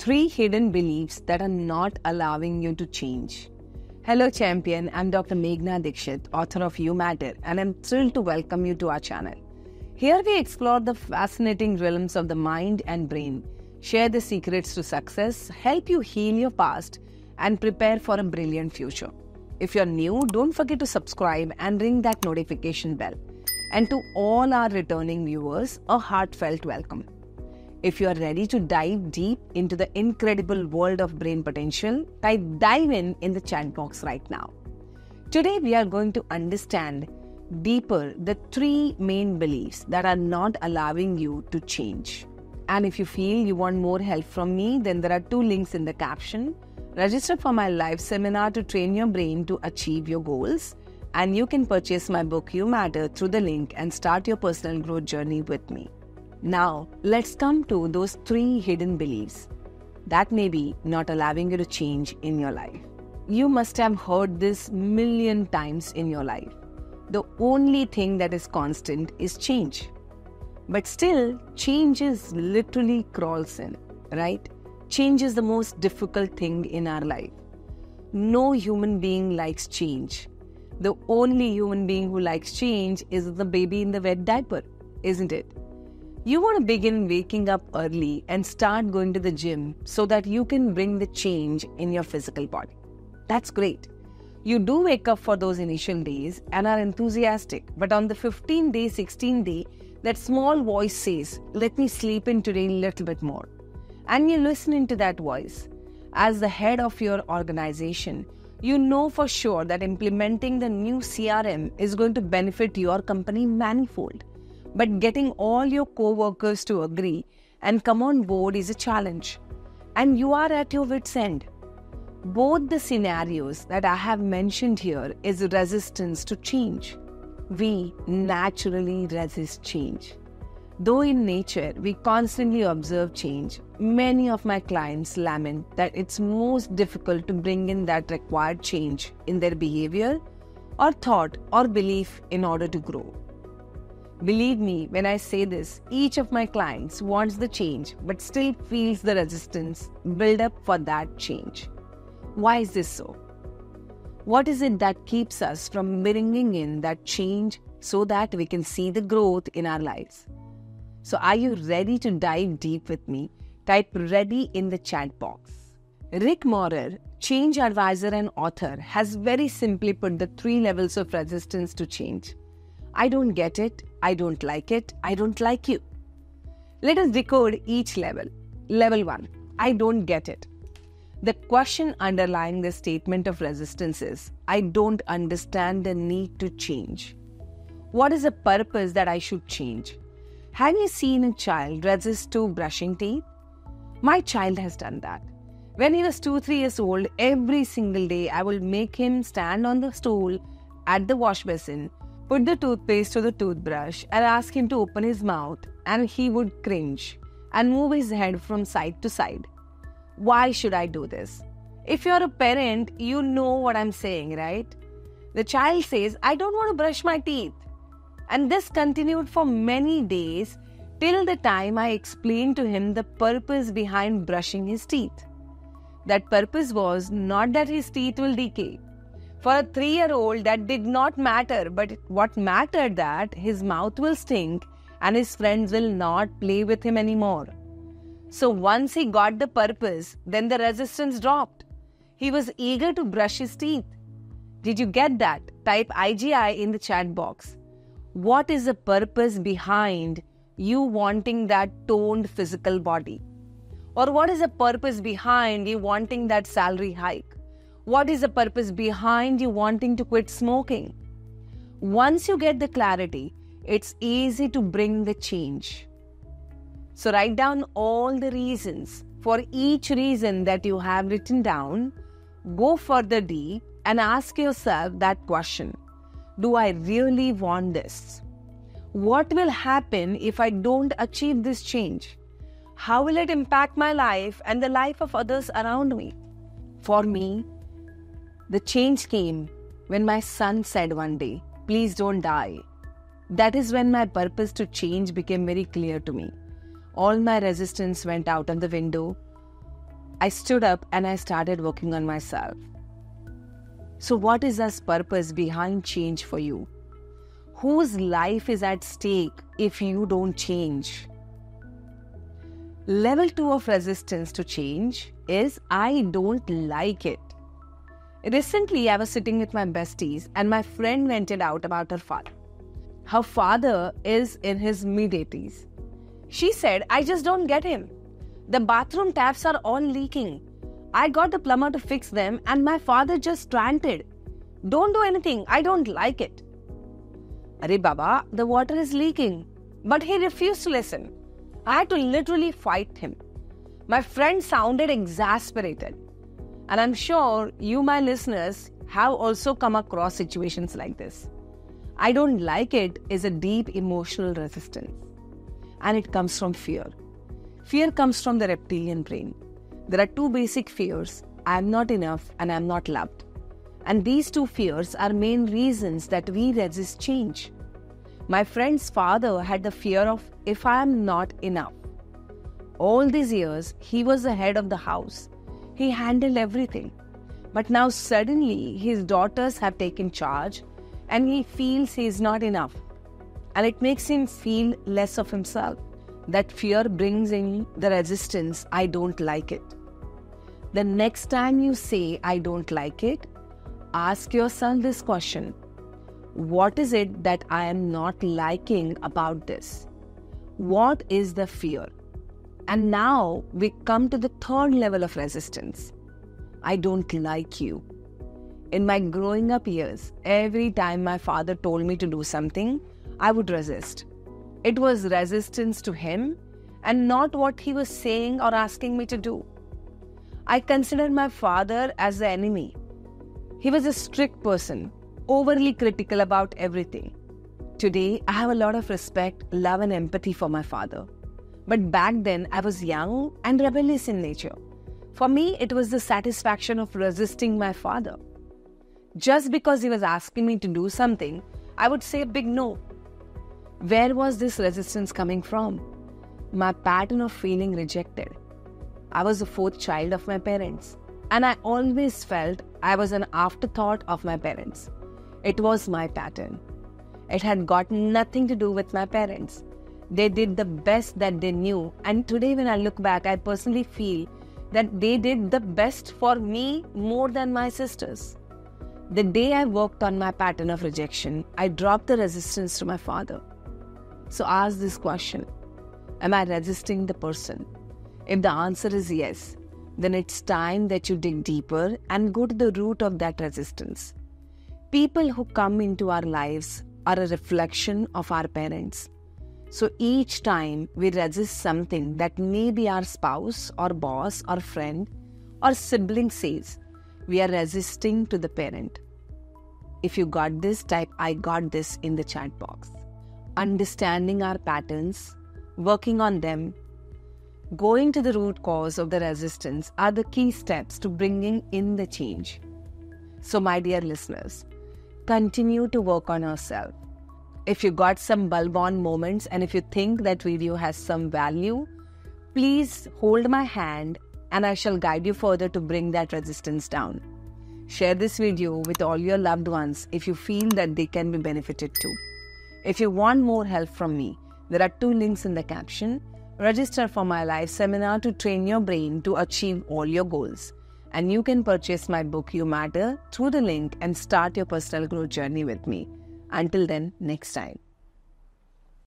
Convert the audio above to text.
3 hidden beliefs that are not allowing you to change. Hello champion, I'm Dr. Meghna Dikshit, author of You Matter, and I'm thrilled to welcome you to our channel. Here we explore the fascinating realms of the mind and brain, share the secrets to success, help you heal your past, and prepare for a brilliant future. If you're new, don't forget to subscribe and ring that notification bell. And to all our returning viewers, a heartfelt welcome. If you are ready to dive deep into the incredible world of brain potential, dive in the chat box right now. Today we are going to understand deeper the 3 main beliefs that are not allowing you to change. And if you feel you want more help from me, then there are 2 links in the caption. Register for my live seminar to train your brain to achieve your goals. And you can purchase my book You Matter through the link and start your personal growth journey with me. Now, let's come to those 3 hidden beliefs that may be not allowing you to change in your life. You must have heard this million times in your life. The only thing that is constant is change. But still, change is literally crawls in, right? Change is the most difficult thing in our life. No human being likes change. The only human being who likes change is the baby in the wet diaper, isn't it? You want to begin waking up early and start going to the gym so that you can bring the change in your physical body. That's great. You do wake up for those initial days and are enthusiastic, but on the 15th day, 16th day, that small voice says, let me sleep in today a little bit more. And you listen into that voice. As the head of your organization, you know for sure that implementing the new CRM is going to benefit your company manifold. But getting all your co-workers to agree and come on board is a challenge. And you are at your wit's end. Both the scenarios that I have mentioned here is resistance to change. We naturally resist change. Though in nature, we constantly observe change, many of my clients lament that it's most difficult to bring in that required change in their behavior or thought or belief in order to grow. Believe me when I say this, each of my clients wants the change but still feels the resistance build up for that change. Why is this so? What is it that keeps us from bringing in that change so that we can see the growth in our lives? So are you ready to dive deep with me? Type ready in the chat box. Rick Morer, change advisor and author, has very simply put the 3 levels of resistance to change. I don't get it, I don't like it, I don't like you. Let us decode each level. Level 1, I don't get it. The question underlying the statement of resistance is, I don't understand the need to change. What is the purpose that I should change? Have you seen a child resist to brushing teeth? My child has done that. When he was 2-3 years old, every single day I will make him stand on the stool at the wash basin, put the toothpaste to the toothbrush and ask him to open his mouth, and he would cringe and move his head from side to side. Why should I do this? If you're a parent, you know what I'm saying, right? The child says, I don't want to brush my teeth. And this continued for many days till the time I explained to him the purpose behind brushing his teeth. That purpose was not that his teeth will decay. For a 3-year-old, that did not matter, but what mattered that his mouth will stink and his friends will not play with him anymore. So once he got the purpose, then the resistance dropped. He was eager to brush his teeth. Did you get that? Type IGI in the chat box. What is the purpose behind you wanting that toned physical body? Or what is the purpose behind you wanting that salary hike? What is the purpose behind you wanting to quit smoking? Once you get the clarity, it's easy to bring the change. So write down all the reasons. For each reason that you have written down, go further deep and ask yourself that question. Do I really want this? What will happen if I don't achieve this change? How will it impact my life and the life of others around me? For me, the change came when my son said one day, "Please don't die." That is when my purpose to change became very clear to me. All my resistance went out on the window. I stood up and I started working on myself. So what is this purpose behind change for you? Whose life is at stake if you don't change? Level 2 of resistance to change is I don't like it. Recently, I was sitting with my besties and my friend vented out about her father. Her father is in his mid-80s. She said, I just don't get him. The bathroom taps are all leaking. I got the plumber to fix them and my father just ranted. Don't do anything, I don't like it. Arey Baba, the water is leaking. But he refused to listen. I had to literally fight him. My friend sounded exasperated. And I'm sure you, my listeners, have also come across situations like this. I don't like it is a deep emotional resistance. And it comes from fear. Fear comes from the reptilian brain. There are two basic fears. I am not enough and I am not loved. And these two fears are main reasons that we resist change. My friend's father had the fear of if I am not enough. All these years, he was the head of the house. He handled everything. But now suddenly, his daughters have taken charge and he feels he is not enough. And it makes him feel less of himself. That fear brings in the resistance, I don't like it. The next time you say, I don't like it, ask yourself this question. What is it that I am not liking about this? What is the fear? And now we come to the third level of resistance. I don't like you. In my growing up years, every time my father told me to do something, I would resist. It was resistance to him and not what he was saying or asking me to do. I considered my father as the enemy. He was a strict person, overly critical about everything. Today, I have a lot of respect, love and empathy for my father. But back then, I was young and rebellious in nature. For me, it was the satisfaction of resisting my father. Just because he was asking me to do something, I would say a big no. Where was this resistance coming from? My pattern of feeling rejected. I was the fourth child of my parents. And I always felt I was an afterthought of my parents. It was my pattern. It had got nothing to do with my parents. They did the best that they knew. And today when I look back, I personally feel that they did the best for me more than my sisters. The day I worked on my pattern of rejection, I dropped the resistance to my father. So ask this question. Am I resisting the person? If the answer is yes, then it's time that you dig deeper and go to the root of that resistance. People who come into our lives are a reflection of our parents. So each time we resist something that maybe our spouse or boss or friend or sibling says, we are resisting to the parent. If you got this, type I got this in the chat box. Understanding our patterns, working on them, going to the root cause of the resistance are the key steps to bringing in the change. So my dear listeners, continue to work on yourself. If you got some bulb-on moments and if you think that video has some value, please hold my hand and I shall guide you further to bring that resistance down. Share this video with all your loved ones if you feel that they can be benefited too. If you want more help from me, there are 2 links in the caption. Register for my live seminar to train your brain to achieve all your goals. And you can purchase my book, You Matter, through the link and start your personal growth journey with me. Until then, next time.